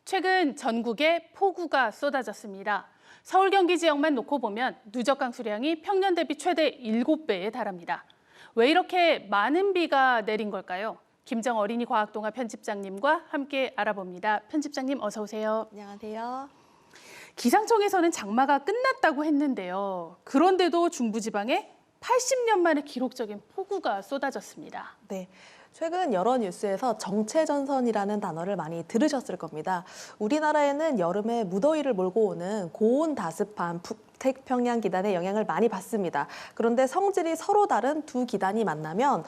최근 전국에 폭우가 쏟아졌습니다. 서울 경기 지역만 놓고 보면 누적 강수량이 평년 대비 최대 7배에 달합니다. 왜 이렇게 많은 비가 내린 걸까요? 김정 어린이 과학동화 편집장님과 함께 알아봅니다. 편집장님 어서 오세요. 안녕하세요. 기상청에서는 장마가 끝났다고 했는데요. 그런데도 중부지방에 80년 만에 기록적인 폭우가 쏟아졌습니다. 네. 최근 여러 뉴스에서 정체전선이라는 단어를 많이 들으셨을 겁니다. 우리나라에는 여름에 무더위를 몰고 오는 고온 다습한 북태평양 기단의 영향을 많이 받습니다. 그런데 성질이 서로 다른 두 기단이 만나면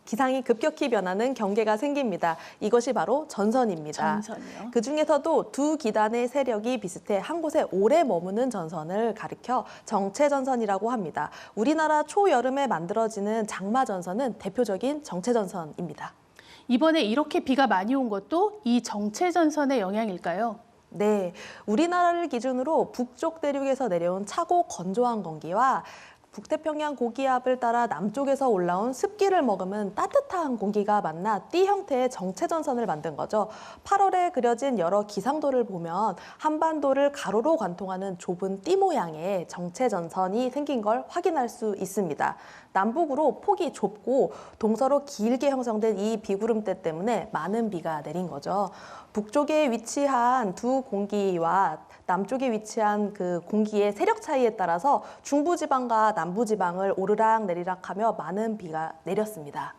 기상이 급격히 변하는 경계가 생깁니다. 이것이 바로 전선입니다. 전선이요? 그중에서도 두 기단의 세력이 비슷해 한 곳에 오래 머무는 전선을 가리켜 정체전선이라고 합니다. 우리나라 초여름에 만들어지는 장마전선은 대표적인 정체전선입니다. 이번에 이렇게 비가 많이 온 것도 이 정체전선의 영향일까요? 네, 우리나라를 기준으로 북쪽 대륙에서 내려온 차고 건조한 공기와 북태평양 고기압을 따라 남쪽에서 올라온 습기를 머금은 따뜻한 공기가 만나 띠 형태의 정체전선을 만든 거죠. 8월에 그려진 여러 기상도를 보면 한반도를 가로로 관통하는 좁은 띠 모양의 정체전선이 생긴 걸 확인할 수 있습니다. 남북으로 폭이 좁고 동서로 길게 형성된 이 비구름대 때문에 많은 비가 내린 거죠. 북쪽에 위치한 두 공기와 남쪽에 위치한 그 공기의 세력 차이에 따라서 중부지방과 남부지방을 오르락 내리락하며 많은 비가 내렸습니다.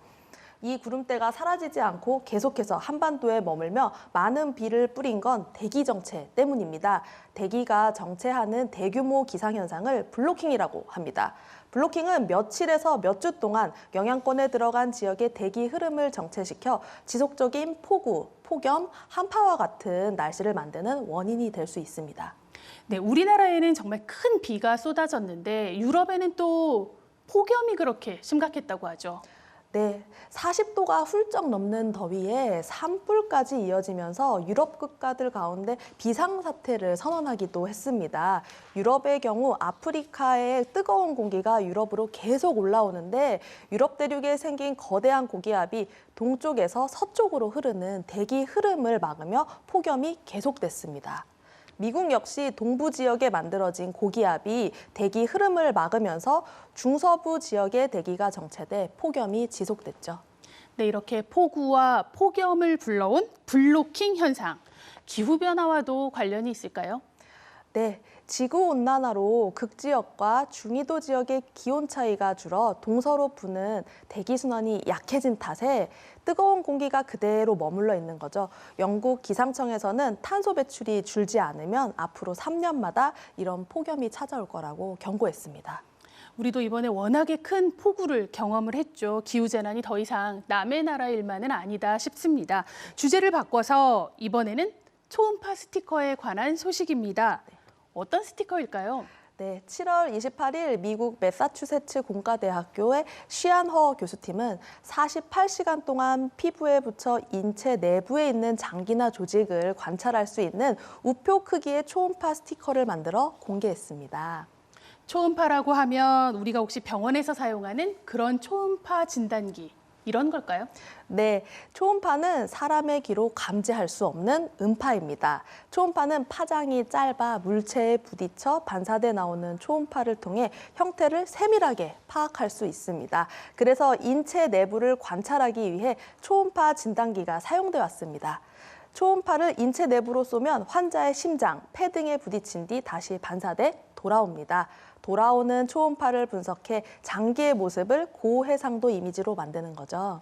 이 구름대가 사라지지 않고 계속해서 한반도에 머물며 많은 비를 뿌린 건 대기 정체 때문입니다. 대기가 정체하는 대규모 기상현상을 블로킹이라고 합니다. 블로킹은 며칠에서 몇 주 동안 영향권에 들어간 지역의 대기 흐름을 정체시켜 지속적인 폭우, 폭염, 한파와 같은 날씨를 만드는 원인이 될 수 있습니다. 네, 우리나라에는 정말 큰 비가 쏟아졌는데 유럽에는 또 폭염이 그렇게 심각했다고 하죠. 네, 40도가 훌쩍 넘는 더위에 산불까지 이어지면서 유럽 국가들 가운데 비상사태를 선언하기도 했습니다. 유럽의 경우 아프리카의 뜨거운 공기가 유럽으로 계속 올라오는데 유럽 대륙에 생긴 거대한 고기압이 동쪽에서 서쪽으로 흐르는 대기 흐름을 막으며 폭염이 계속됐습니다. 미국 역시 동부 지역에 만들어진 고기압이 대기 흐름을 막으면서 중서부 지역의 대기가 정체돼 폭염이 지속됐죠. 네, 이렇게 폭우와 폭염을 불러온 블로킹 현상, 기후변화와도 관련이 있을까요? 네, 지구온난화로 극지역과 중위도 지역의 기온 차이가 줄어 동서로 부는 대기순환이 약해진 탓에 뜨거운 공기가 그대로 머물러 있는 거죠. 영국 기상청에서는 탄소 배출이 줄지 않으면 앞으로 3년마다 이런 폭염이 찾아올 거라고 경고했습니다. 우리도 이번에 워낙에 큰 폭우를 경험을 했죠. 기후재난이 더 이상 남의 나라 일만은 아니다 싶습니다. 주제를 바꿔서 이번에는 초음파 스티커에 관한 소식입니다. 어떤 스티커일까요? 네, 7월 28일 미국 매사추세츠 공과대학교의 쉬안허 교수팀은 48시간 동안 피부에 붙여 인체 내부에 있는 장기나 조직을 관찰할 수 있는 우표 크기의 초음파 스티커를 만들어 공개했습니다. 초음파라고 하면 우리가 혹시 병원에서 사용하는 그런 초음파 진단기, 이런 걸까요? 네, 초음파는 사람의 귀로 감지할 수 없는 음파입니다. 초음파는 파장이 짧아 물체에 부딪혀 반사돼 나오는 초음파를 통해 형태를 세밀하게 파악할 수 있습니다. 그래서 인체 내부를 관찰하기 위해 초음파 진단기가 사용돼 왔습니다. 초음파를 인체 내부로 쏘면 환자의 심장, 폐 등에 부딪힌 뒤 다시 반사돼 돌아옵니다. 돌아오는 초음파를 분석해 장기의 모습을 고해상도 이미지로 만드는 거죠.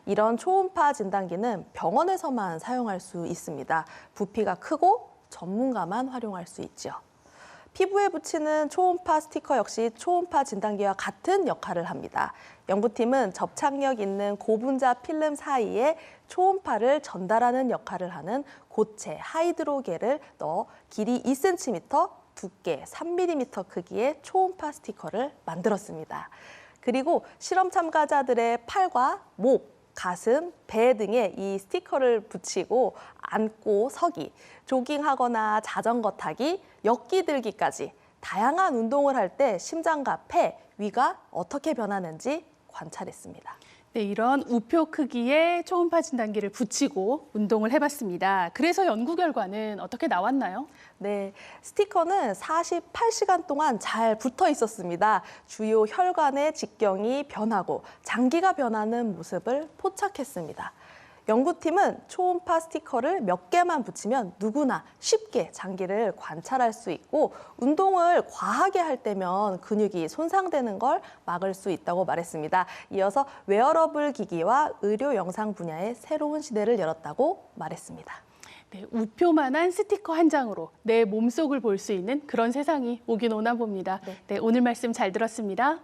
이런 초음파 진단기는 병원에서만 사용할 수 있습니다. 부피가 크고 전문가만 활용할 수 있죠. 피부에 붙이는 초음파 스티커 역시 초음파 진단기와 같은 역할을 합니다. 연구팀은 접착력 있는 고분자 필름 사이에 초음파를 전달하는 역할을 하는 고체 하이드로겔을 넣어 길이 2cm, 두께 3mm 크기의 초음파 스티커를 만들었습니다. 그리고 실험 참가자들의 팔과 목, 가슴, 배 등에 이 스티커를 붙이고 앉고 서기, 조깅하거나 자전거 타기, 역기 들기까지 다양한 운동을 할 때 심장과 폐, 위가 어떻게 변하는지 관찰했습니다. 네, 이런 우표 크기의 초음파 진단기를 붙이고 운동을 해봤습니다. 그래서 연구 결과는 어떻게 나왔나요? 네, 스티커는 48시간 동안 잘 붙어 있었습니다. 주요 혈관의 직경이 변하고 장기가 변하는 모습을 포착했습니다. 연구팀은 초음파 스티커를 몇 개만 붙이면 누구나 쉽게 장기를 관찰할 수 있고 운동을 과하게 할 때면 근육이 손상되는 걸 막을 수 있다고 말했습니다. 이어서 웨어러블 기기와 의료 영상 분야의 새로운 시대를 열었다고 말했습니다. 네, 우표만한 스티커 한 장으로 내 몸속을 볼 수 있는 그런 세상이 오긴 오나 봅니다. 네, 오늘 말씀 잘 들었습니다.